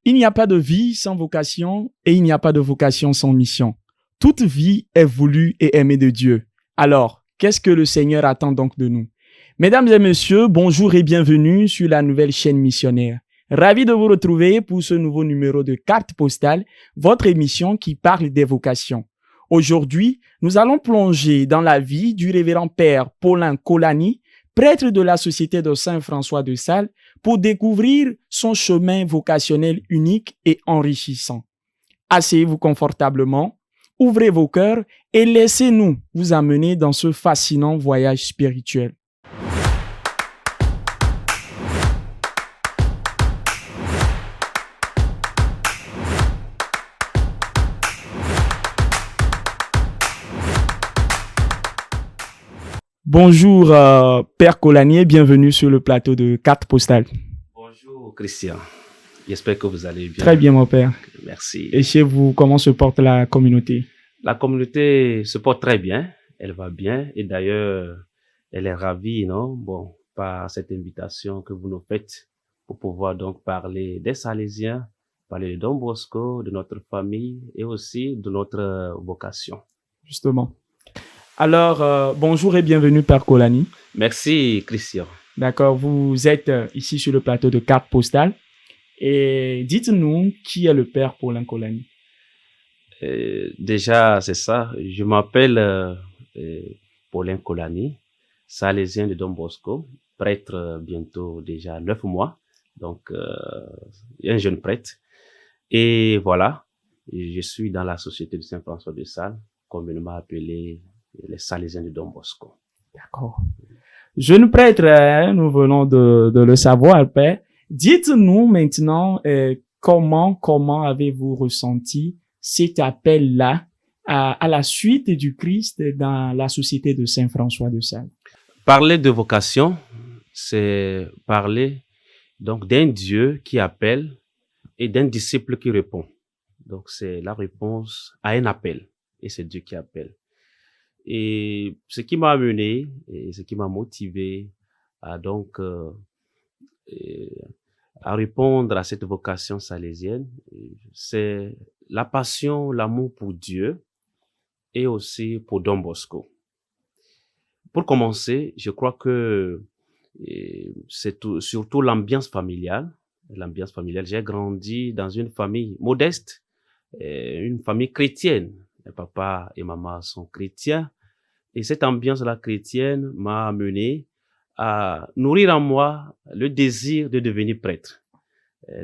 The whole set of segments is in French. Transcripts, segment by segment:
Il n'y a pas de vie sans vocation et il n'y a pas de vocation sans mission. Toute vie est voulue et aimée de Dieu. Alors, qu'est-ce que le Seigneur attend donc de nous? Mesdames et messieurs, bonjour et bienvenue sur la nouvelle chaîne missionnaire. Ravi de vous retrouver pour ce nouveau numéro de Carte Postale, votre émission qui parle des vocations. Aujourd'hui, nous allons plonger dans la vie du révérend Père Paulin Colani, prêtre de la Société de Saint-François de Sales, pour découvrir son chemin vocationnel unique et enrichissant. Asseyez-vous confortablement, ouvrez vos cœurs et laissez-nous vous amener dans ce fascinant voyage spirituel. Bonjour Père Colani, bienvenue sur le plateau de Carte Postale. Bonjour Christian, j'espère que vous allez bien. Très bien mon Père. Merci. Et chez vous, comment se porte la communauté? La communauté se porte très bien, elle va bien et d'ailleurs elle est ravie, par cette invitation que vous nous faites pour pouvoir donc parler des Salésiens, parler de Don Bosco, de notre famille et aussi de notre vocation. Justement. Alors, bonjour et bienvenue Père Colani. Merci Christian. D'accord, vous êtes ici sur le plateau de Carte Postale. Et dites-nous qui est le Père Paulin Colani. Déjà, c'est ça. Je m'appelle Paulin Colani, salésien de Don Bosco, prêtre bientôt déjà 9 mois, donc un jeune prêtre. Et voilà, je suis dans la Société de Saint-François de Sales, communément appelée les Salésiens de Don Bosco. D'accord. Jeune prêtre, nous venons de le savoir, Père. Dites-nous maintenant comment avez-vous ressenti cet appel-là à la suite du Christ dans la Société de Saint-François de Sales? Parler de vocation, c'est parler donc d'un Dieu qui appelle et d'un disciple qui répond. Donc c'est la réponse à un appel et c'est Dieu qui appelle. Et ce qui m'a amené et ce qui m'a motivé à donc à répondre à cette vocation salésienne, c'est la passion, l'amour pour Dieu et aussi pour Don Bosco. Pour commencer, je crois que c'est surtout l'ambiance familiale. L'ambiance familiale, j'ai grandi dans une famille modeste, une famille chrétienne. Mes papa et maman sont chrétiens. Et cette ambiance-là chrétienne m'a amené à nourrir en moi le désir de devenir prêtre.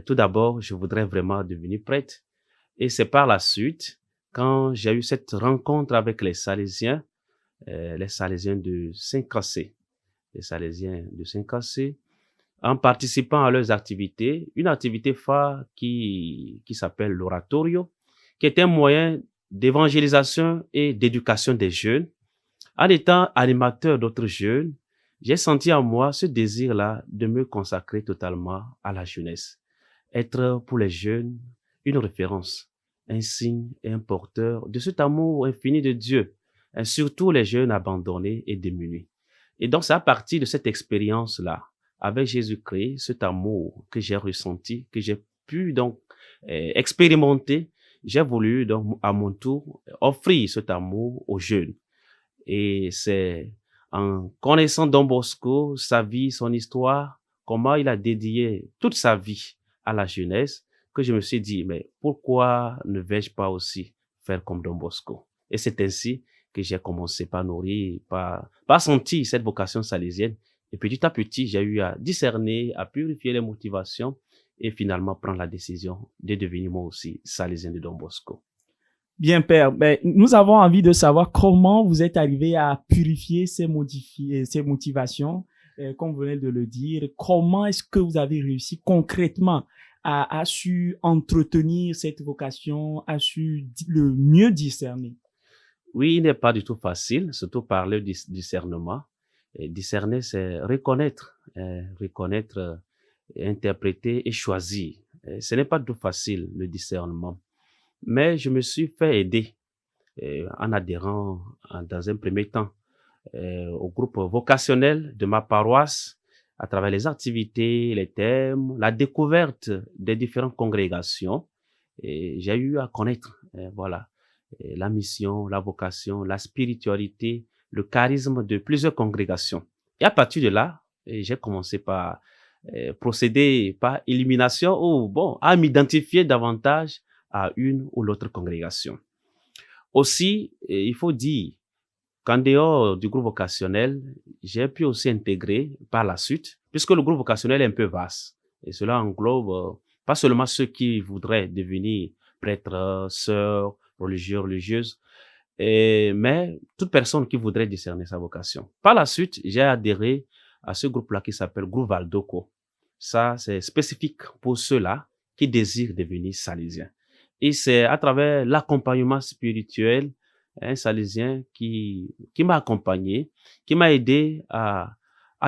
Tout d'abord, je voudrais vraiment devenir prêtre. Et c'est par la suite, quand j'ai eu cette rencontre avec les Salésiens de Saint-Cassé, en participant à leurs activités, une activité phare qui s'appelle l'oratorio, qui est un moyen d'évangélisation et d'éducation des jeunes. En étant animateur d'autres jeunes, j'ai senti en moi ce désir-là de me consacrer totalement à la jeunesse. Être pour les jeunes une référence, un signe et un porteur de cet amour infini de Dieu, et surtout les jeunes abandonnés et démunis. Et donc c'est à partir de cette expérience-là, avec Jésus-Christ, cet amour que j'ai ressenti, que j'ai pu donc expérimenter, j'ai voulu donc à mon tour offrir cet amour aux jeunes. Et c'est en connaissant Don Bosco, sa vie, son histoire, comment il a dédié toute sa vie à la jeunesse, que je me suis dit, mais pourquoi ne vais-je pas aussi faire comme Don Bosco? Et c'est ainsi que j'ai commencé par nourrir, par sentir cette vocation salésienne. Et petit à petit, j'ai eu à discerner, à purifier les motivations et finalement prendre la décision de devenir moi aussi salésien de Don Bosco. Bien, Père, nous avons envie de savoir comment vous êtes arrivé à purifier ces motivations, comme vous venez de le dire. Comment est-ce que vous avez réussi concrètement à su entretenir cette vocation, à su le mieux discerner? Oui, il n'est pas du tout facile, surtout parler du discernement. Et discerner, c'est reconnaître, interpréter et choisir. Et ce n'est pas du tout facile, le discernement. Mais je me suis fait aider en adhérant dans un premier temps au groupe vocationnel de ma paroisse à travers les activités, les thèmes, la découverte des différentes congrégations, et j'ai eu à connaître, voilà, la mission, la vocation, la spiritualité, le charisme de plusieurs congrégations. Et à partir de là, j'ai commencé par procéder par élimination ou bon, à m'identifier davantage à une ou l'autre congrégation. Aussi, il faut dire qu'en dehors du groupe vocationnel, j'ai pu aussi intégrer par la suite, puisque le groupe vocationnel est un peu vaste, et cela englobe pas seulement ceux qui voudraient devenir prêtres, sœurs, religieux, religieuses, mais toute personne qui voudrait discerner sa vocation. Par la suite, j'ai adhéré à ce groupe-là qui s'appelle Groupe Valdoco. Ça, c'est spécifique pour ceux-là qui désirent devenir salésiens. Et c'est à travers l'accompagnement spirituel, un salésien qui m'a accompagné, qui m'a aidé à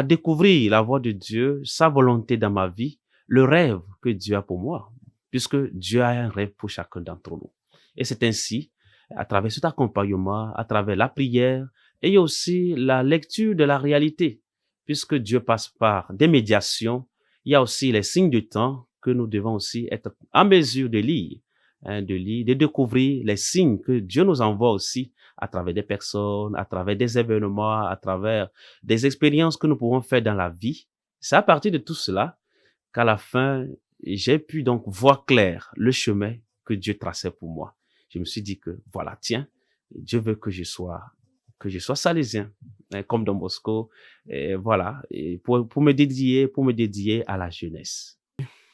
découvrir la voie de Dieu, sa volonté dans ma vie, le rêve que Dieu a pour moi, puisque Dieu a un rêve pour chacun d'entre nous. Et c'est ainsi, à travers cet accompagnement, à travers la prière et aussi la lecture de la réalité, puisque Dieu passe par des médiations, il y a aussi les signes du temps que nous devons aussi être en mesure de lire, de découvrir les signes que Dieu nous envoie aussi à travers des personnes, à travers des événements, à travers des expériences que nous pouvons faire dans la vie. C'est à partir de tout cela qu'à la fin, j'ai pu donc voir clair le chemin que Dieu traçait pour moi. Je me suis dit que voilà, tiens, Dieu veut que je sois salésien, comme Don Bosco, et voilà, et pour me dédier à la jeunesse.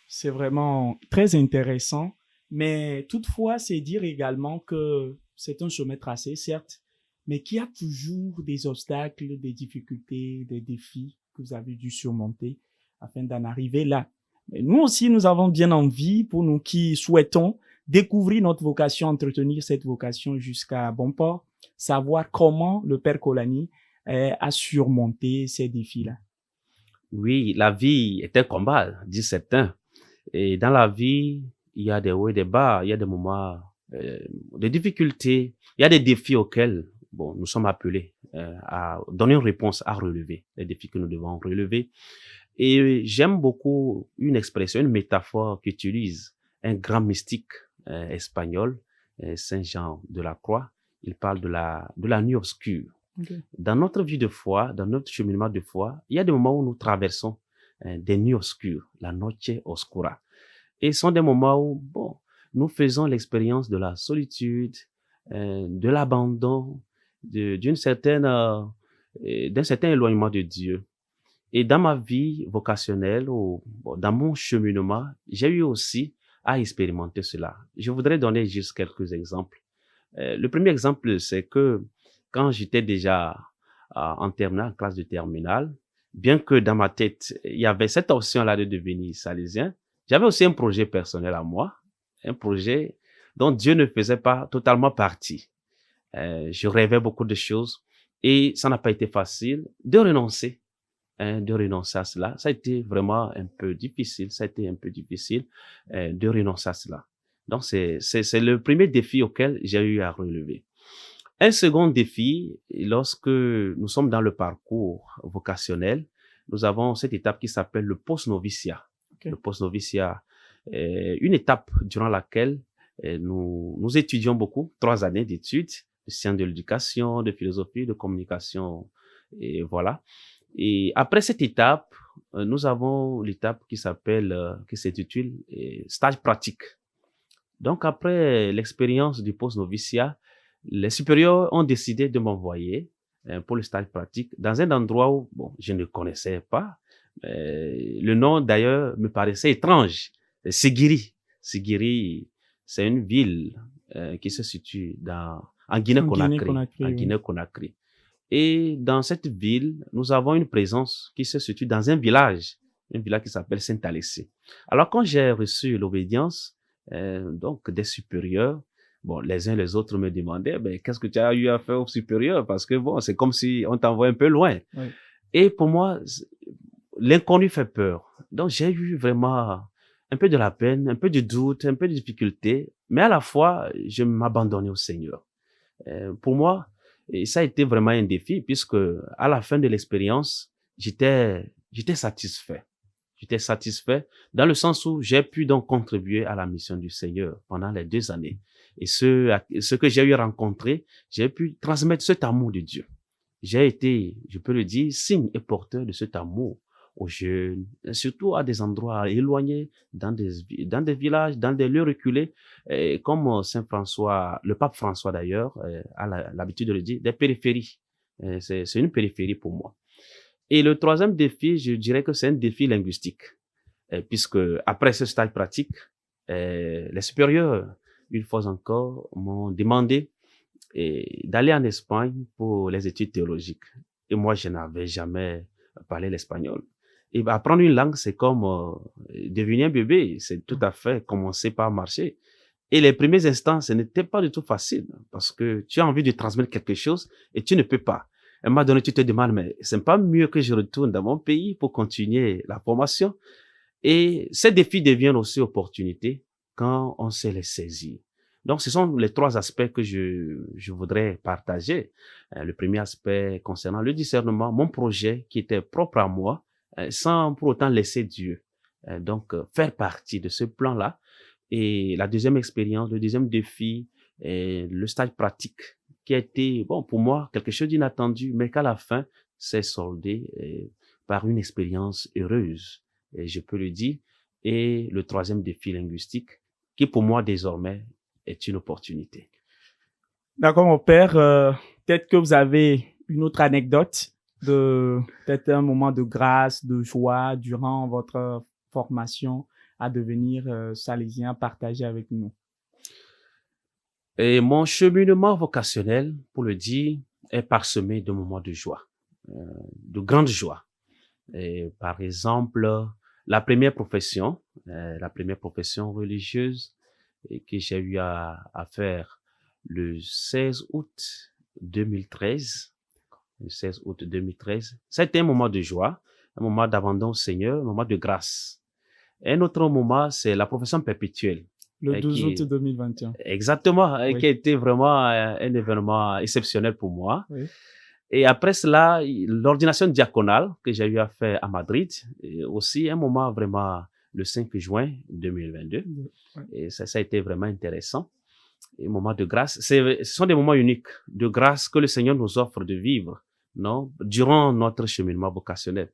C'est vraiment très intéressant, mais toutefois, c'est dire également que c'est un chemin tracé, certes, mais qu'il y a toujours des obstacles, des difficultés, des défis que vous avez dû surmonter afin d'en arriver là. Mais nous aussi, nous avons bien envie, pour nous qui souhaitons découvrir notre vocation, entretenir cette vocation jusqu'à bon port, savoir comment le Père Kolani a surmonté ces défis-là. Oui, la vie est un combat, disent certains. Et dans la vie, il y a des hauts et des bas, il y a des moments de difficultés, il y a des défis auxquels bon, nous sommes appelés à donner une réponse, à relever les défis que nous devons relever. Et j'aime beaucoup une expression, une métaphore qu'utilise un grand mystique espagnol, Saint Jean de la Croix. Il parle de la nuit obscure. Okay. Dans notre vie de foi, dans notre cheminement de foi, il y a des moments où nous traversons des nuits obscures, la noche oscura. Et ce sont des moments où, bon, nous faisons l'expérience de la solitude, de l'abandon, d'un certain éloignement de Dieu. Et dans ma vie vocationnelle ou dans mon cheminement, j'ai eu aussi à expérimenter cela. Je voudrais donner juste quelques exemples. Le premier exemple, c'est que quand j'étais déjà en terminale, en classe de terminale, bien que dans ma tête, il y avait cette option-là de devenir salésien, j'avais aussi un projet personnel à moi, un projet dont Dieu ne faisait pas totalement partie. Je rêvais beaucoup de choses et ça n'a pas été facile de renoncer à cela. Ça a été vraiment un peu difficile, de renoncer à cela. Donc, c'est le premier défi auquel j'ai eu à relever. Un second défi, lorsque nous sommes dans le parcours vocationnel, nous avons cette étape qui s'appelle le post-noviciat. Okay. Le post-noviciat est une étape durant laquelle nous étudions beaucoup, 3 années d'études, de sciences de l'éducation, de philosophie, de communication, et voilà. Et après cette étape, nous avons l'étape qui s'intitule stage pratique. Donc, après l'expérience du post-noviciat, les supérieurs ont décidé de m'envoyer pour le stage pratique dans un endroit où, bon, je ne connaissais pas. Le nom, d'ailleurs, me paraissait étrange. Sigiri. Sigiri, c'est une ville qui se situe en Guinée-Conakry. Et dans cette ville, nous avons une présence qui se situe dans un village qui s'appelle Saint-Alessé. Alors, quand j'ai reçu l'obédience, donc des supérieurs, bon, les uns les autres me demandaient, ben, qu'est-ce que tu as eu à faire aux supérieurs? Parce que bon, c'est comme si on t'envoie un peu loin. Oui. Et pour moi, l'inconnu fait peur. Donc, j'ai eu vraiment un peu de la peine, un peu de doute, un peu de difficulté, mais à la fois, je m'abandonnais au Seigneur. Pour moi, et ça a été vraiment un défi puisque à la fin de l'expérience, j'étais j'étais satisfait. J'étais satisfait dans le sens où j'ai pu donc contribuer à la mission du Seigneur pendant les 2 années. Et ce que j'ai eu à rencontrer, j'ai pu transmettre cet amour de Dieu. J'ai été, je peux le dire, signe et porteur de cet amour aux jeunes, surtout à des endroits éloignés, dans des villages, dans des lieux reculés, comme Saint François, le pape François d'ailleurs, a l'habitude de le dire, des périphéries. C'est une périphérie pour moi. Et le troisième défi, je dirais que c'est un défi linguistique, puisque après ce stage pratique, les supérieurs, une fois encore, m'ont demandé d'aller en Espagne pour les études théologiques. Et moi, je n'avais jamais parlé l'espagnol. Et apprendre une langue, c'est comme devenir un bébé. C'est tout à fait commencer par marcher. Et les premiers instants, ce n'était pas du tout facile parce que tu as envie de transmettre quelque chose et tu ne peux pas. À un moment donné, tu te demandes, mais c'est pas mieux que je retourne dans mon pays pour continuer la formation? Et ces défis deviennent aussi opportunités quand on sait les saisir. Donc, ce sont les 3 aspects que je voudrais partager. Le premier aspect concernant le discernement, mon projet qui était propre à moi, sans pour autant laisser Dieu. Donc, faire partie de ce plan-là. Et la deuxième expérience, le deuxième défi, le stage pratique, qui a été, bon, pour moi, quelque chose d'inattendu, mais qu'à la fin, s'est soldé par une expérience heureuse, et je peux le dire. Et le troisième défi linguistique, qui pour moi, désormais, est une opportunité. D'accord, mon père. Peut-être que vous avez une autre anecdote de peut-être un moment de grâce, de joie durant votre formation à devenir salésien, partagé avec nous. Et mon cheminement vocationnel, pour le dire, est parsemé de moments de joie, de grande joie. Et par exemple, la première profession religieuse que j'ai eu à faire le 16 août 2013. Le 16 août 2013, c'était un moment de joie, un moment d'abandon au Seigneur, un moment de grâce. Un autre moment, c'est la profession perpétuelle. Le 12 août 2021. Exactement, Oui. qui a été vraiment un événement exceptionnel pour moi. Oui. Et après cela, l'ordination diaconale que j'ai eu à faire à Madrid, et aussi un moment vraiment le 5 juin 2022. Oui. Et ça a été vraiment intéressant. Et moment de grâce, ce sont des moments uniques de grâce que le Seigneur nous offre de vivre, non, durant notre cheminement vocationnel.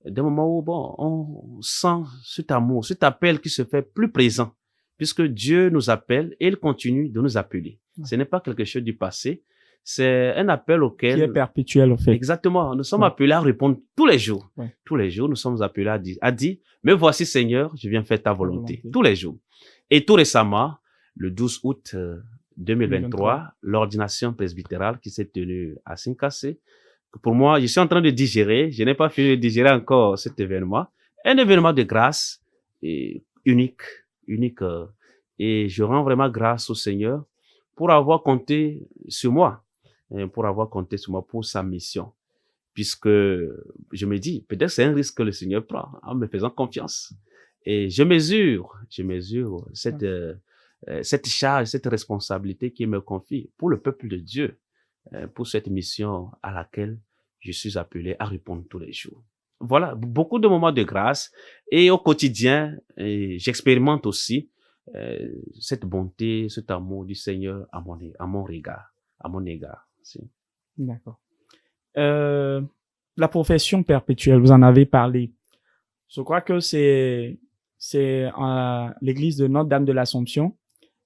Des moments où, bon, on sent cet amour, cet appel qui se fait plus présent, puisque Dieu nous appelle et il continue de nous appeler. Oui. Ce n'est pas quelque chose du passé, c'est un appel auquel... Qui est perpétuel, en fait. Exactement. Nous sommes appelés à répondre tous les jours. Oui. Tous les jours, nous sommes appelés à dire, mais voici Seigneur, je viens faire ta volonté. Tous les jours. Et tout récemment, le 12 août 2023, l'ordination presbytérale qui s'est tenue à Sincassé. Pour moi, je suis en train de digérer. Je n'ai pas fini de digérer encore cet événement. Un événement de grâce et unique. Et je rends vraiment grâce au Seigneur pour avoir compté sur moi. Pour sa mission. Puisque je me dis, peut-être c'est un risque que le Seigneur prend en me faisant confiance. Et je mesure cette charge, cette responsabilité qu'il me confie pour le peuple de Dieu, pour cette mission à laquelle je suis appelé à répondre tous les jours. Voilà, beaucoup de moments de grâce. Et au quotidien, j'expérimente aussi cette bonté, cet amour du Seigneur à mon égard. D'accord. La profession perpétuelle, vous en avez parlé. Je crois que c'est à l'église de Notre-Dame de l'Assomption.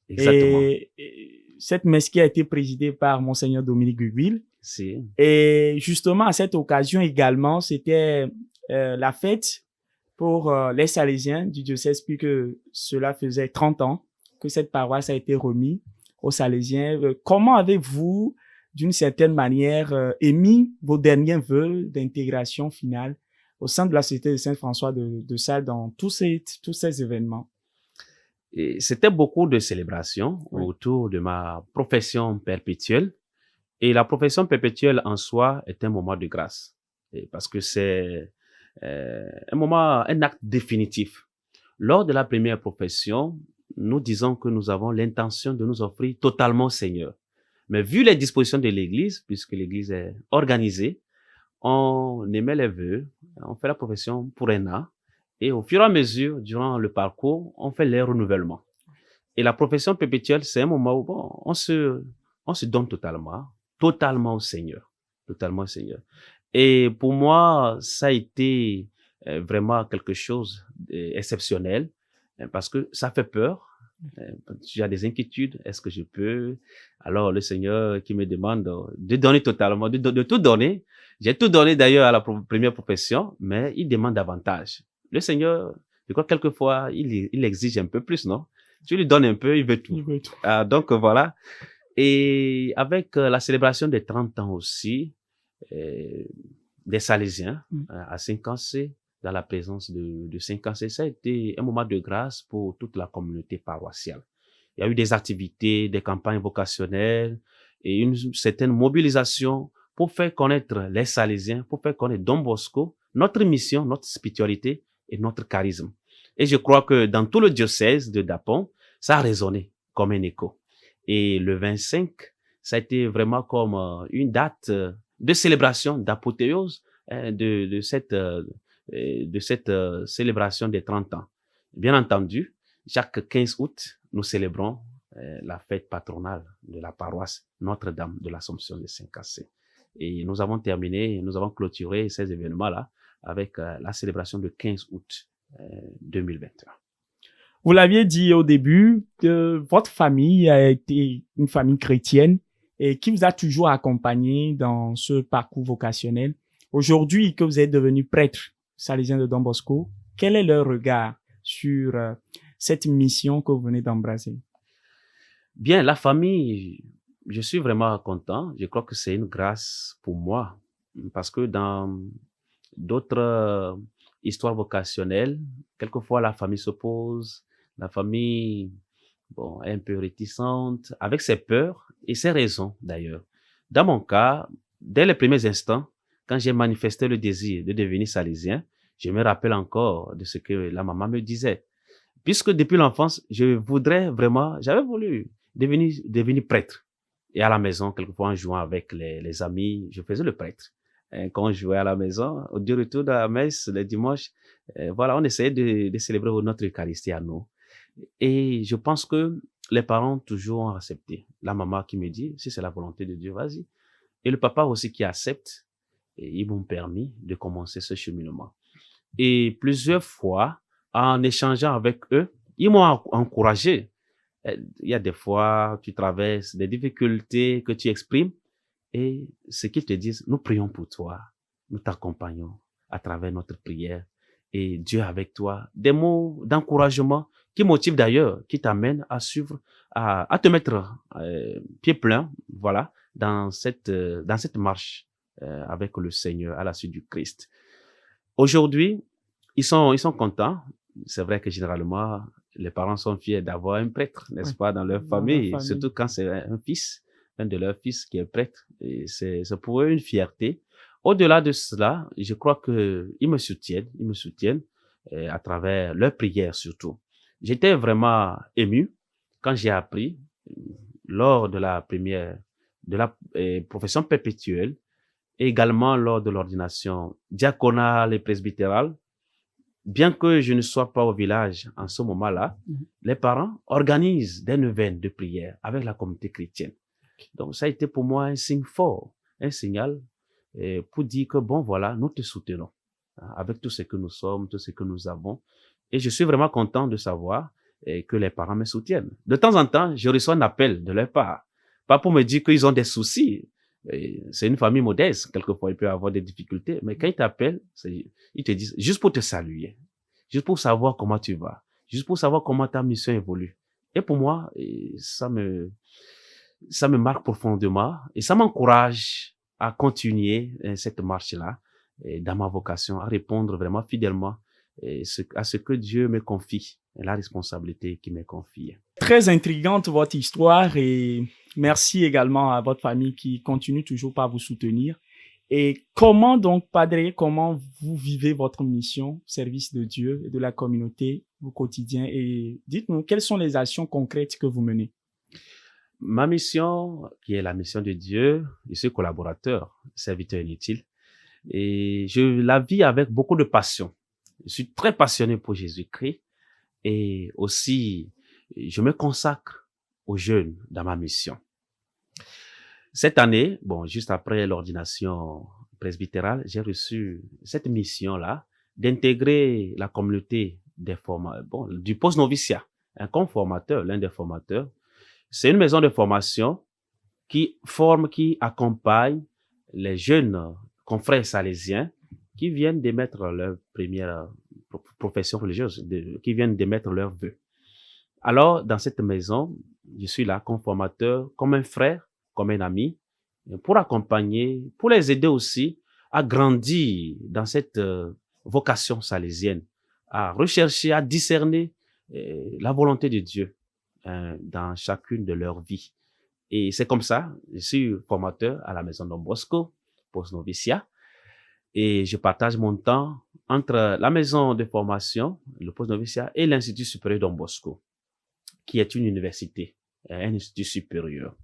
Exactement. Et cette messe qui a été présidée par Monseigneur Dominique Guguil. Si. Et justement, à cette occasion également, c'était la fête pour les Salésiens du diocèse, puisque cela faisait 30 ans que cette paroisse a été remise aux Salésiens. Comment avez-vous, d'une certaine manière, émis vos derniers vœux d'intégration finale au sein de la Société de Saint-François de Sales dans tous ces événements? Et c'était beaucoup de célébrations autour de ma profession perpétuelle. Et la profession perpétuelle en soi est un moment de grâce. Parce que c'est un acte définitif. Lors de la première profession, nous disons que nous avons l'intention de nous offrir totalement au Seigneur. Mais vu les dispositions de l'Église, puisque l'Église est organisée, on émet les vœux, on fait la profession pour un an, et au fur et à mesure, durant le parcours, on fait les renouvellements. Et la profession perpétuelle, c'est un moment où bon, on se donne totalement totalement au Seigneur. Et pour moi, ça a été vraiment quelque chose d'exceptionnel, parce que ça fait peur. J'ai des inquiétudes. Est-ce que je peux? Alors, le Seigneur qui me demande de donner totalement, de tout donner. J'ai tout donné d'ailleurs à la première profession, mais il demande davantage. Le Seigneur, je crois quelquefois, il exige un peu plus, non? Tu lui donnes un peu, il veut tout. Il veut tout. Donc voilà. Et avec la célébration des 30 ans aussi, des Salésiens à Saint-Cancé, dans la présence de Saint-Cancé, ça a été un moment de grâce pour toute la communauté paroissiale. Il y a eu des activités, des campagnes vocationnelles et une certaine mobilisation pour faire connaître les Salésiens, pour faire connaître Don Bosco, notre mission, notre spiritualité et notre charisme. Et je crois que dans tout le diocèse de Dapon, ça a résonné comme un écho. Et le 25, ça a été vraiment comme une date de célébration, d'apothéose de cette célébration des 30 ans. Bien entendu, chaque 15 août, nous célébrons la fête patronale de la paroisse Notre-Dame de l'Assomption de Saint-Cassé. Et nous avons clôturé ces événements-là avec la célébration du 15 août 2021. Vous l'aviez dit au début que votre famille a été une famille chrétienne et qui vous a toujours accompagné dans ce parcours vocationnel. Aujourd'hui que vous êtes devenu prêtre salésien de Don Bosco, quel est leur regard sur cette mission que vous venez d'embrasser? Bien, la famille, je suis vraiment content. Je crois que c'est une grâce pour moi parce que dans d'autres histoires vocationnelles, quelquefois la famille s'oppose, la famille est un peu réticente, avec ses peurs et ses raisons d'ailleurs. Dans mon cas, dès les premiers instants, quand j'ai manifesté le désir de devenir salésien, je me rappelle encore de ce que la maman me disait. Puisque depuis l'enfance, j'avais voulu devenir prêtre. Et à la maison, quelquefois en jouant avec les amis, je faisais le prêtre. Et quand on jouait à la maison, au retour de la messe, le dimanche, on essayait de célébrer notre Eucharistie à nous. Et je pense que les parents toujours ont accepté. La maman qui me dit, si c'est la volonté de Dieu, vas-y. Et le papa aussi qui accepte. Et ils m'ont permis de commencer ce cheminement. Et plusieurs fois, en échangeant avec eux, ils m'ont encouragé. Il y a des fois, tu traverses des difficultés que tu exprimes et ce qu'ils te disent, nous prions pour toi, nous t'accompagnons à travers notre prière et Dieu avec toi. Des mots d'encouragement qui motivent d'ailleurs, qui t'amènent à suivre, à te mettre pied plein, voilà, dans cette marche avec le Seigneur à la suite du Christ. Aujourd'hui, ils sont contents. C'est vrai que généralement, les parents sont fiers d'avoir un prêtre, n'est-ce pas, dans leur famille, surtout quand c'est un de leurs fils qui est prêtre. Et c'est pour eux une fierté. Au-delà de cela, je crois que ils me soutiennent à travers leurs prières surtout. J'étais vraiment ému quand j'ai appris lors de la profession perpétuelle, et également lors de l'ordination diaconale et presbytérale, bien que je ne sois pas au village en ce moment-là, les parents organisent des neuvaines de prière avec la communauté chrétienne. Donc, ça a été pour moi un signe fort, un signal pour dire que voilà, nous te soutenons avec tout ce que nous sommes, tout ce que nous avons. Et je suis vraiment content de savoir que les parents me soutiennent. De temps en temps, je reçois un appel de leur part. Pas pour me dire qu'ils ont des soucis. C'est une famille modeste. Quelquefois, il peut y avoir des difficultés. Mais quand ils t'appellent, ils te disent juste pour te saluer, juste pour savoir comment tu vas, juste pour savoir comment ta mission évolue. Et pour moi, ça me marque profondément et ça m'encourage à continuer cette marche-là dans ma vocation, à répondre vraiment fidèlement à ce que Dieu me confie, la responsabilité qu'il me confie. Très intrigante votre histoire et merci également à votre famille qui continue toujours par vous soutenir. Et comment donc, Padre, comment vous vivez votre mission, service de Dieu et de la communauté au quotidien? Et dites-nous, quelles sont les actions concrètes que vous menez? Ma mission, qui est la mission de Dieu, je suis collaborateur, serviteur inutile. Et je la vis avec beaucoup de passion. Je suis très passionné pour Jésus-Christ et aussi je me consacre aux jeunes dans ma mission. Cette année, bon, juste après l'ordination presbytérale, j'ai reçu cette mission-là d'intégrer la communauté du post-noviciat, comme formateur, l'un des formateurs. C'est une maison de formation qui forme, qui accompagne les jeunes confrères salésiens qui viennent d'émettre leur première profession religieuse, qui viennent d'émettre leurs vœux. Alors, dans cette maison, je suis là comme formateur, comme un frère, comme un ami, pour accompagner, pour les aider aussi à grandir dans cette vocation salésienne, à rechercher, à discerner la volonté de Dieu dans chacune de leurs vies. Et c'est comme ça, je suis formateur à la maison Don Bosco, post-noviciat, et je partage mon temps entre la maison de formation, le post-noviciat, et l'Institut supérieur Don Bosco, qui est une université, un institut supérieur.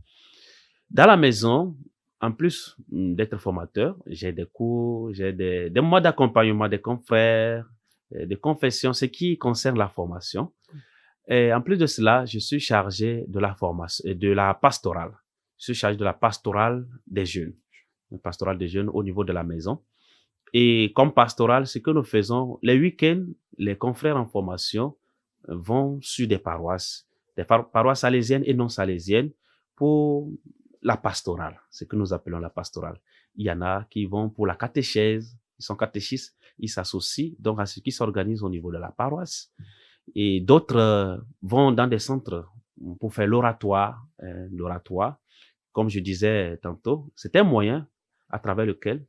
Dans la maison, en plus d'être formateur, j'ai des cours, j'ai des moments d'accompagnement des confrères, des confessions, ce qui concerne la formation. Et en plus de cela, je suis chargé de la formation, de la pastorale. Je suis chargé de la pastorale des jeunes, la pastorale des jeunes au niveau de la maison. Et comme pastorale, ce que nous faisons, les week-ends, les confrères en formation vont sur des paroisses salésiennes et non salésiennes pour la pastorale, ce que nous appelons la pastorale. Il y en a qui vont pour la catéchèse, ils sont catéchistes, ils s'associent donc à ce qui s'organise au niveau de la paroisse. Et d'autres vont dans des centres pour faire l'oratoire. L'oratoire, comme je disais tantôt, c'est un moyen à travers lequel,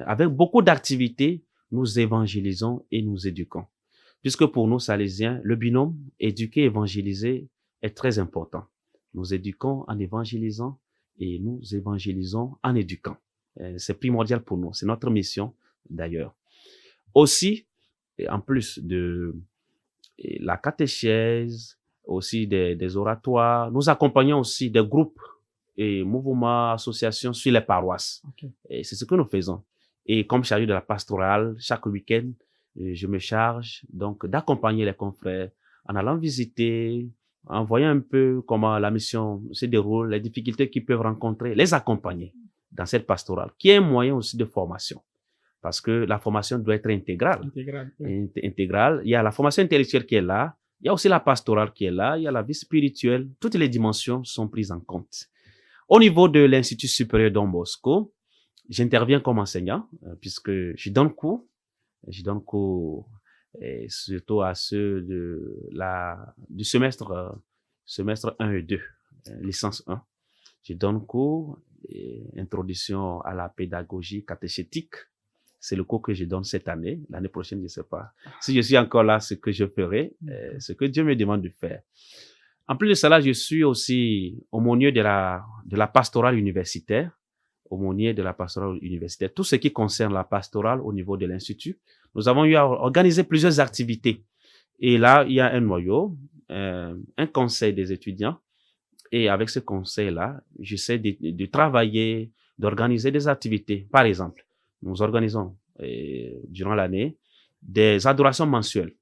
avec beaucoup d'activités, nous évangélisons et nous éduquons. Puisque pour nous, Salésiens, le binôme éduquer-évangéliser est très important. Nous éduquons en évangélisant et nous évangélisons en éduquant. C'est primordial pour nous. C'est notre mission, d'ailleurs. Aussi, en plus de la catéchèse, aussi des oratoires, nous accompagnons aussi des groupes et mouvements, associations sur les paroisses. Okay. Et c'est ce que nous faisons. Et comme chargé de la pastorale, chaque week-end, je me charge donc d'accompagner les confrères en allant visiter, en voyant un peu comment la mission se déroule, les difficultés qu'ils peuvent rencontrer, les accompagner dans cette pastorale, qui est un moyen aussi de formation. Parce que la formation doit être intégrale. Oui. Intégrale. Il y a la formation intellectuelle qui est là, il y a aussi la pastorale qui est là, il y a la vie spirituelle. Toutes les dimensions sont prises en compte. Au niveau de l'Institut supérieur Don Bosco, j'interviens comme enseignant, puisque je donne cours. Je donne cours surtout à ceux du semestre 1 et 2, licence 1. Je donne cours, introduction à la pédagogie catéchétique. C'est le cours que je donne cette année. L'année prochaine, je ne sais pas. Si je suis encore là, ce que je ferai, ce que Dieu me demande de faire. En plus de cela, je suis aussi aumônier de la pastorale universitaire. Aumônier de la pastorale universitaire. Tout ce qui concerne la pastorale au niveau de l'Institut. Nous avons eu à organiser plusieurs activités. Et là, il y a un noyau, un conseil des étudiants. Et avec ce conseil-là, j'essaie de travailler, d'organiser des activités. Par exemple, nous organisons durant l'année des adorations mensuelles.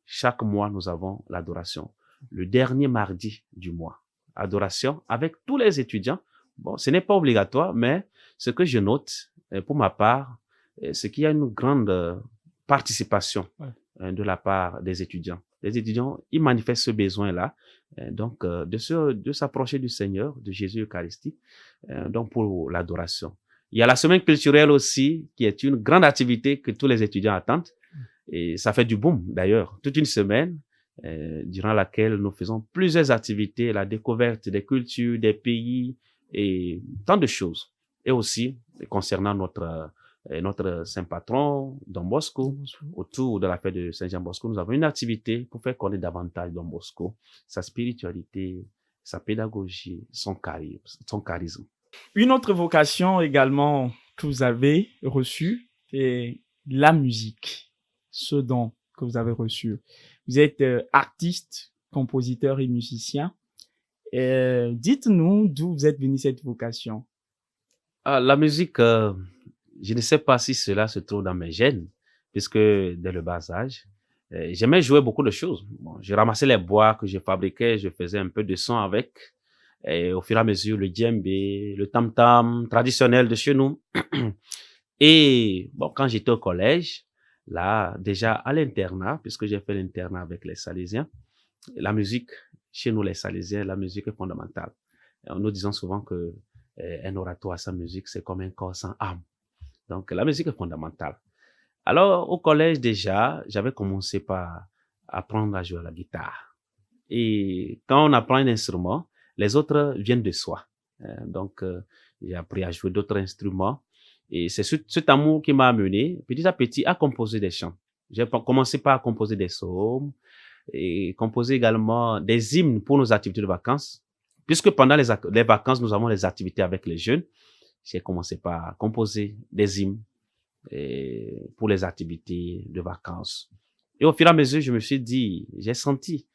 Chaque mois, nous avons l'adoration. Le dernier mardi du mois. Adoration avec tous les étudiants. Bon, ce n'est pas obligatoire, mais ce que je note, pour ma part, c'est qu'il y a une grande participation de la part des étudiants. Les étudiants, ils manifestent ce besoin-là, donc de s'approcher du Seigneur, de Jésus Eucharistique, donc pour l'adoration. Il y a la semaine culturelle aussi, qui est une grande activité que tous les étudiants attendent. Et ça fait du boom, d'ailleurs. Toute une semaine, durant laquelle nous faisons plusieurs activités, la découverte des cultures, des pays et tant de choses. Et aussi, concernant notre saint patron, Don Bosco, autour de la fête de Saint Jean Bosco, nous avons une activité pour faire connaître davantage Don Bosco, sa spiritualité, sa pédagogie, son charisme. Une autre vocation également que vous avez reçue, c'est la musique, ce don que vous avez reçu. Vous êtes artiste, compositeur et musicien. Dites-nous d'où vous êtes venu cette vocation. La musique, je ne sais pas si cela se trouve dans mes gènes, puisque dès le bas âge, j'aimais jouer beaucoup de choses. Bon, je ramassais les bois que je fabriquais, je faisais un peu de son avec. Et au fur et à mesure, le djembé, le tam-tam traditionnel de chez nous. Et bon, quand j'étais au collège, là, déjà à l'internat, puisque j'ai fait l'internat avec les Salésiens, la musique, chez nous les Salésiens, la musique est fondamentale. Nous disons souvent que un oratoire sans musique, c'est comme un corps sans âme. Donc, la musique est fondamentale. Alors, au collège déjà, j'avais commencé par apprendre à jouer à la guitare. Et quand on apprend un instrument, les autres viennent de soi. Donc, j'ai appris à jouer d'autres instruments. Et c'est cet amour qui m'a amené, petit à petit, à composer des chants. J'ai commencé par composer des psaumes et composer également des hymnes pour nos activités de vacances. Puisque pendant les vacances, nous avons les activités avec les jeunes, j'ai commencé par composer des hymnes pour les activités de vacances. Et au fur et à mesure, je me suis dit, j'ai senti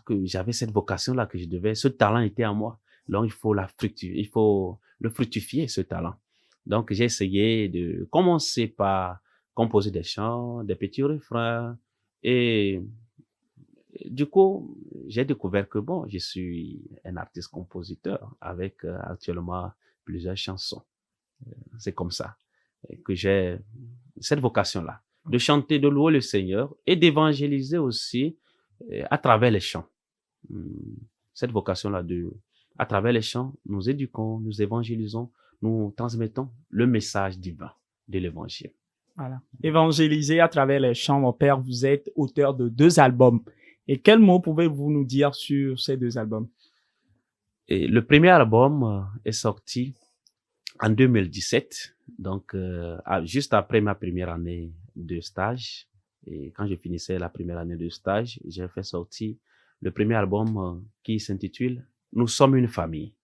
que j'avais cette vocation-là, que je devais, ce talent était en moi. Donc, il faut le fructifier, ce talent. Donc, j'ai essayé de commencer par composer des chants, des petits refrains. Et du coup, j'ai découvert que bon, je suis un artiste-compositeur avec actuellement plusieurs chansons. C'est comme ça que j'ai cette vocation-là, de chanter, de louer le Seigneur et d'évangéliser aussi à travers les chants. Cette vocation-là à travers les chants, nous éduquons, nous évangélisons, nous transmettons le message divin de l'évangile. Voilà. Évangéliser à travers les chants, mon père, vous êtes auteur de 2 albums. Et quels mots pouvez-vous nous dire sur ces 2 albums? Et le premier album est sorti en 2017, donc juste après ma première année de stage. Et quand je finissais la première année de stage, j'ai fait sortir le premier album qui s'intitule « Nous sommes une famille ».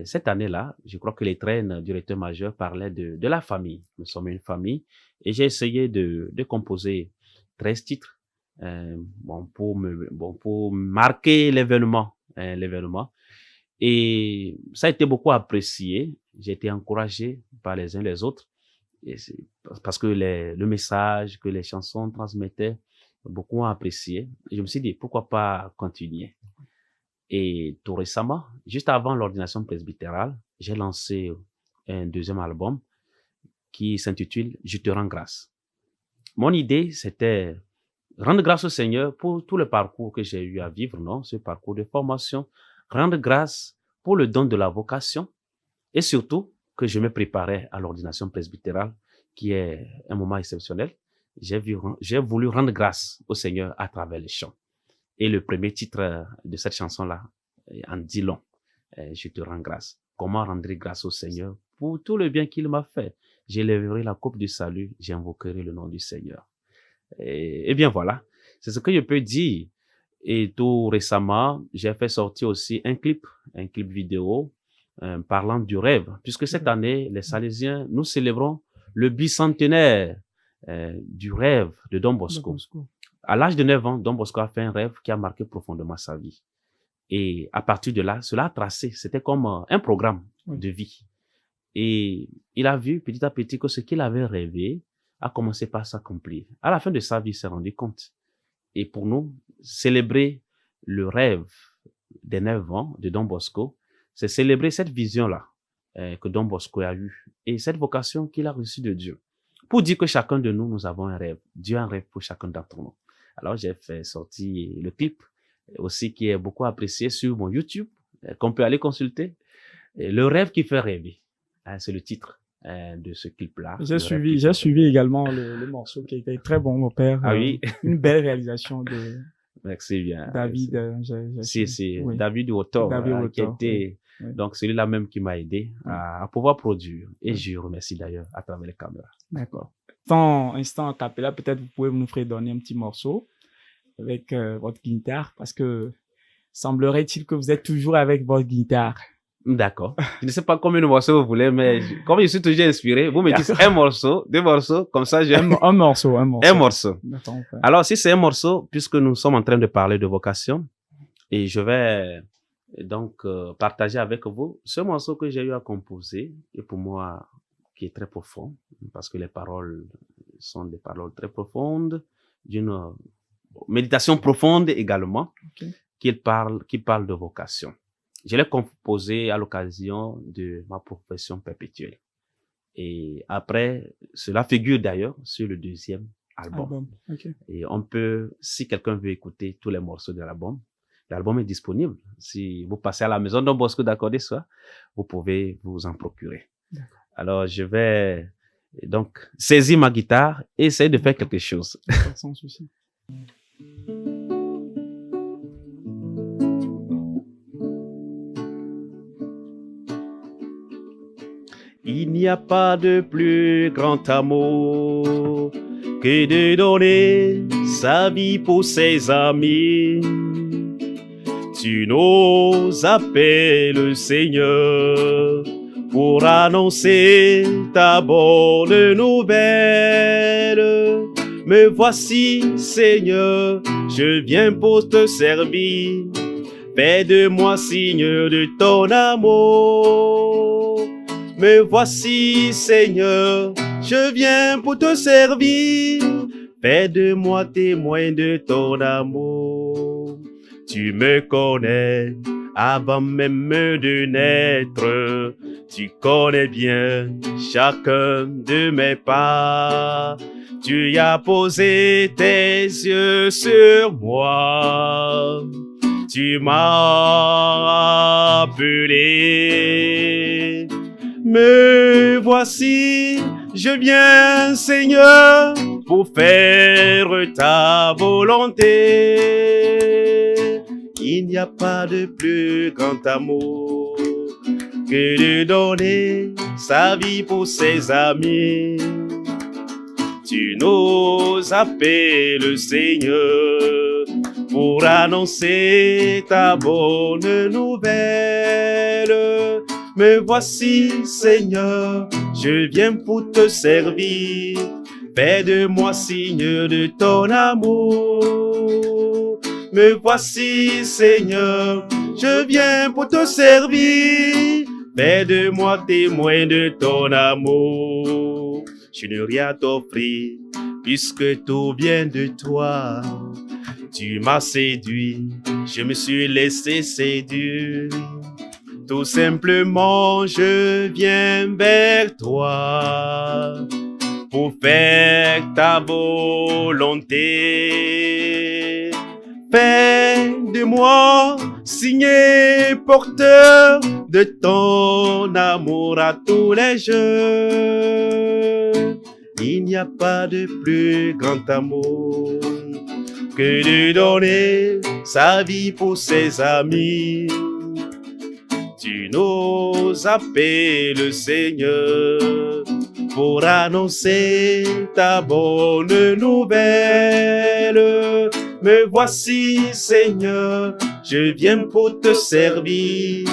Cette année-là, je crois que les traînes du directeur majeur parlaient de la famille. Nous sommes une famille. Et j'ai essayé de composer 13 titres pour marquer l'événement. Et ça a été beaucoup apprécié. J'ai été encouragé par les uns les autres. Et parce que le message que les chansons transmettaient, beaucoup ont apprécié. Et je me suis dit, pourquoi pas continuer? Et tout récemment, juste avant l'ordination presbytérale, j'ai lancé un deuxième album qui s'intitule « Je te rends grâce ». Mon idée, c'était rendre grâce au Seigneur pour tout le parcours que j'ai eu à vivre, non? Ce parcours de formation, rendre grâce pour le don de la vocation et surtout que je me préparais à l'ordination presbytérale, qui est un moment exceptionnel. J'ai voulu rendre grâce au Seigneur à travers les chants. Et le premier titre de cette chanson-là en dit long. Je te rends grâce. Comment rendre grâce au Seigneur pour tout le bien qu'il m'a fait? J'élèverai la coupe du salut, j'invoquerai le nom du Seigneur. Et bien voilà, c'est ce que je peux dire. Et tout récemment, j'ai fait sortir aussi un clip vidéo parlant du rêve. Puisque cette année, les Salésiens, nous célébrons le bicentenaire du rêve de Don Bosco. À l'âge de 9 ans, Don Bosco a fait un rêve qui a marqué profondément sa vie. Et à partir de là, cela a tracé. C'était comme un programme de vie. Et il a vu petit à petit que ce qu'il avait rêvé a commencé par s'accomplir. À la fin de sa vie, il s'est rendu compte. Et pour nous, célébrer le rêve des 9 ans de Don Bosco, c'est célébrer cette vision-là que Don Bosco a eue et cette vocation qu'il a reçue de Dieu. Pour dire que chacun de nous, nous avons un rêve. Dieu a un rêve pour chacun d'entre nous. Alors, j'ai fait sortir le clip aussi qui est beaucoup apprécié sur mon YouTube, qu'on peut aller consulter. Le rêve qui fait rêver. C'est le titre de ce clip-là. J'ai suivi également le morceau qui était très bon, mon père. Ah oui. Une belle réalisation de Merci bien. David. Oui. David Autor, qui était donc celui-là même qui m'a aidé à pouvoir produire. Et je remercie d'ailleurs à travers les caméras. D'accord. Instant a cappella, peut-être vous pouvez nous fredonner un petit morceau avec votre guitare, parce que semblerait-il que vous êtes toujours avec votre guitare. D'accord. Je ne sais pas combien de morceaux vous voulez, mais comme je suis toujours inspiré, vous me dites un morceau, 2 morceaux, comme ça je... Un morceau. Un morceau. Alors, si c'est un morceau, puisque nous sommes en train de parler de vocation, et je vais donc partager avec vous ce morceau que j'ai eu à composer, et pour moi, qui est très profond, parce que les paroles sont des paroles très profondes, d'une méditation profonde également, qui parle de vocation. Je l'ai composé à l'occasion de ma profession perpétuelle. Et après, cela figure d'ailleurs sur le deuxième album. Et on peut, si quelqu'un veut écouter tous les morceaux de l'album est disponible. Si vous passez à la maison Don Bosco d'Accordé Soir, vous pouvez vous en procurer. Alors, je vais donc saisir ma guitare et essayer de faire quelque chose. Sans souci. Il n'y a pas de plus grand amour que de donner sa vie pour ses amis. Tu nous appelles, Seigneur, pour annoncer ta bonne nouvelle. Me voici, Seigneur, je viens pour te servir. Fais de moi signe de ton amour. Me voici, Seigneur, je viens pour te servir. Fais de moi témoin de ton amour. Tu me connais avant même de naître. Tu connais bien chacun de mes pas. Tu as posé tes yeux sur moi. Tu m'as appelé. Me voici, je viens, Seigneur, pour faire ta volonté. Il n'y a pas de plus grand amour que de donner sa vie pour ses amis. Tu nous appelles, Seigneur, pour annoncer ta bonne nouvelle. Me voici, Seigneur, je viens pour te servir. Fais de moi signe de ton amour. Me voici, Seigneur, je viens pour te servir. Fais de moi témoin de ton amour. Je n'ai rien à t'offrir, puisque tout vient de toi. Tu m'as séduit, je me suis laissé séduire. Tout simplement, je viens vers toi pour faire ta volonté. Fais de moi signé porteur de ton amour à tous les jeux. Il n'y a pas de plus grand amour que de donner sa vie pour ses amis. Tu nous appelles, Seigneur, pour annoncer ta bonne nouvelle. Me voici, Seigneur, je viens pour te servir.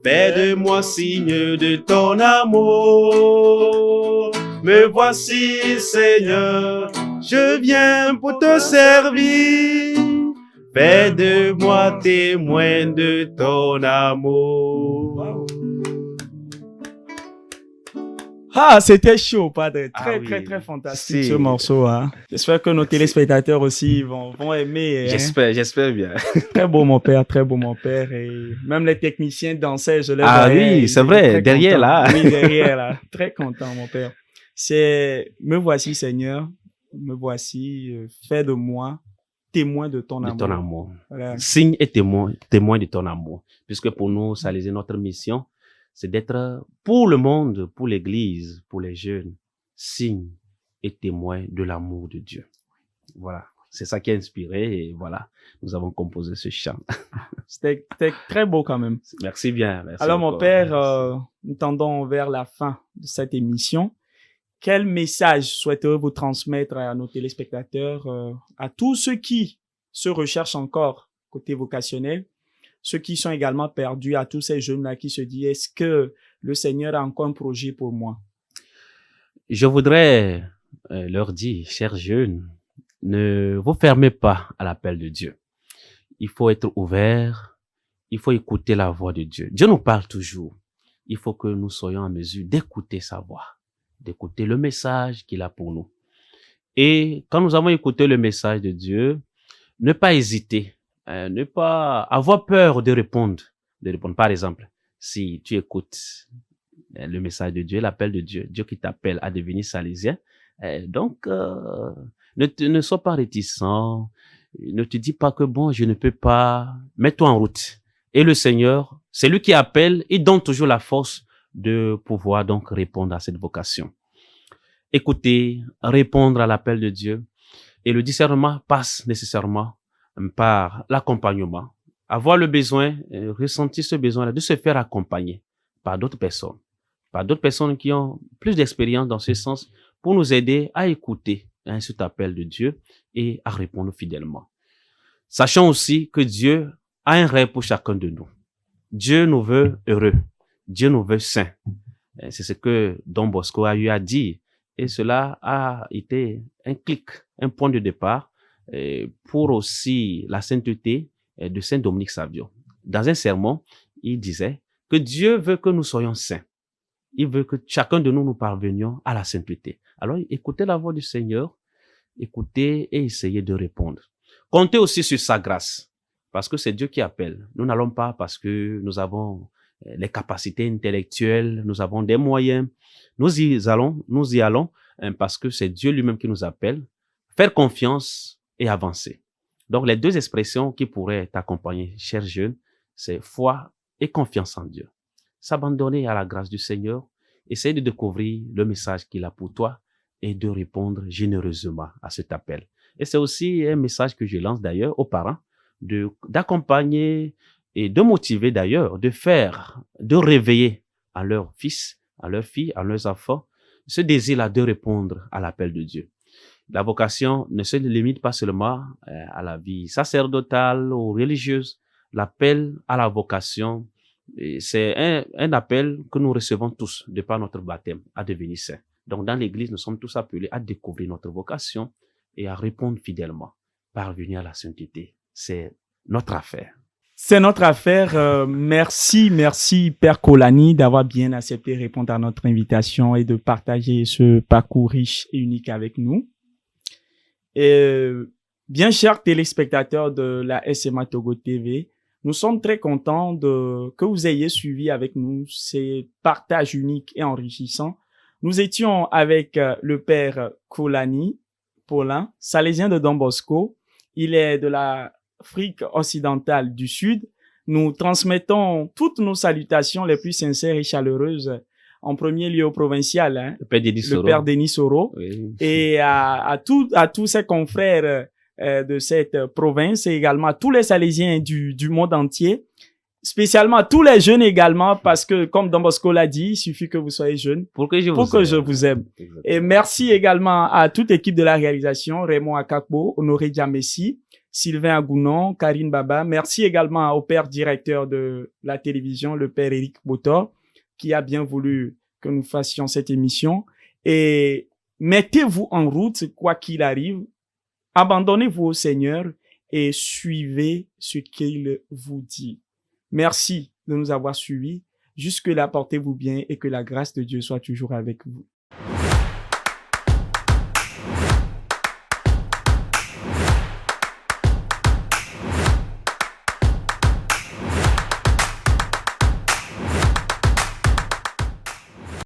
Fais de moi signe de ton amour. Me voici, Seigneur, je viens pour te servir. Fais de moi témoin de ton amour. Ah, c'était chaud, padre. Très, oui. très fantastique ce morceau. Hein. J'espère que nos téléspectateurs aussi vont aimer. J'espère bien. Très beau, mon père, très beau, mon père. Et même les techniciens dansaient, je les voyais. Ah oui, c'est vrai, derrière là. Oui, derrière là. Très content, mon père. Me voici, Seigneur. Me voici. Fais de moi témoin de ton amour. De ton amour. Voilà. Signe et témoin de ton amour. Puisque pour nous, Salésien, notre mission, c'est d'être pour le monde, pour l'Église, pour les jeunes, signe et témoin de l'amour de Dieu. Voilà. C'est ça qui a inspiré et voilà, nous avons composé ce chant. C'était très beau quand même. Merci bien. Merci alors encore. Mon père, nous tendons vers la fin de cette émission. Quel message souhaiterez-vous transmettre à nos téléspectateurs, à tous ceux qui se recherchent encore côté vocationnel, ceux qui sont également perdus, à tous ces jeunes-là qui se disent, est-ce que le Seigneur a encore un projet pour moi? Je voudrais leur dire, chers jeunes, ne vous fermez pas à l'appel de Dieu. Il faut être ouvert, il faut écouter la voix de Dieu. Dieu nous parle toujours. Il faut que nous soyons en mesure d'écouter sa voix. d'écouter le message qu'il a pour nous. Et quand nous avons écouté le message de Dieu, ne pas hésiter, ne pas avoir peur de répondre. Par exemple, si tu écoutes le message de Dieu, l'appel de Dieu, Dieu qui t'appelle à devenir salésien, donc ne sois pas réticent, ne te dis pas que bon, je ne peux pas, mets-toi en route. Et le Seigneur, c'est lui qui appelle, il donne toujours la force de pouvoir donc répondre à cette vocation. Écouter, répondre à l'appel de Dieu. Et le discernement passe nécessairement par l'accompagnement. Avoir le besoin, ressentir ce besoin-là, de se faire accompagner par d'autres personnes qui ont plus d'expérience dans ce sens pour nous aider à écouter cet appel de Dieu et à répondre fidèlement. Sachant aussi que Dieu a un rêve pour chacun de nous. Dieu nous veut heureux. Dieu nous veut saints. C'est ce que Don Bosco a eu à dire. Et cela a été un clic, un point de départ pour aussi la sainteté de Saint Dominique Savio. Dans un sermon, il disait que Dieu veut que nous soyons saints. Il veut que chacun de nous parvenions à la sainteté. Alors, écoutez la voix du Seigneur, écoutez et essayez de répondre. Comptez aussi sur sa grâce, parce que c'est Dieu qui appelle. Nous n'allons pas parce que nous avons les capacités intellectuelles, nous avons des moyens. Nous y allons parce que c'est Dieu lui-même qui nous appelle. Faire confiance et avancer. Donc, les deux expressions qui pourraient t'accompagner, chers jeunes, c'est foi et confiance en Dieu. S'abandonner à la grâce du Seigneur, essayer de découvrir le message qu'il a pour toi et de répondre généreusement à cet appel. Et c'est aussi un message que je lance d'ailleurs aux parents, d'accompagner et de motiver d'ailleurs, de réveiller à leurs fils, à leurs filles, à leurs enfants, ce désir-là de répondre à l'appel de Dieu. La vocation ne se limite pas seulement à la vie sacerdotale ou religieuse. L'appel à la vocation, c'est un appel que nous recevons tous de par notre baptême à devenir saints. Donc dans l'Église, nous sommes tous appelés à découvrir notre vocation et à répondre fidèlement, parvenir à la sainteté. C'est notre affaire. C'est notre affaire. Merci Père Kolani d'avoir bien accepté de répondre à notre invitation et de partager ce parcours riche et unique avec nous. Et bien chers téléspectateurs de la SMA Togo TV, nous sommes très contents que vous ayez suivi avec nous ces partages uniques et enrichissants. Nous étions avec le Père Kolani Paulin, salésien de Don Bosco. Il est de l'Afrique occidentale du Sud. Nous transmettons toutes nos salutations les plus sincères et chaleureuses, en premier lieu au provincial, le Père Denis Soro, oui. Et à tous ses confrères de cette province et également à tous les salésiens du monde entier, spécialement à tous les jeunes également, parce que comme Don Bosco l'a dit, il suffit que vous soyez jeunes pour que je vous aime. Exactement. Et merci également à toute l'équipe de la réalisation, Raymond Akakbo, Honoré Diamessi, Sylvain Agounon, Karine Baba. Merci également au père directeur de la télévision, le père Éric Botor, qui a bien voulu que nous fassions cette émission. Et mettez-vous en route, quoi qu'il arrive. Abandonnez-vous au Seigneur et suivez ce qu'il vous dit. Merci de nous avoir suivis. Jusque-là, portez-vous bien et que la grâce de Dieu soit toujours avec vous.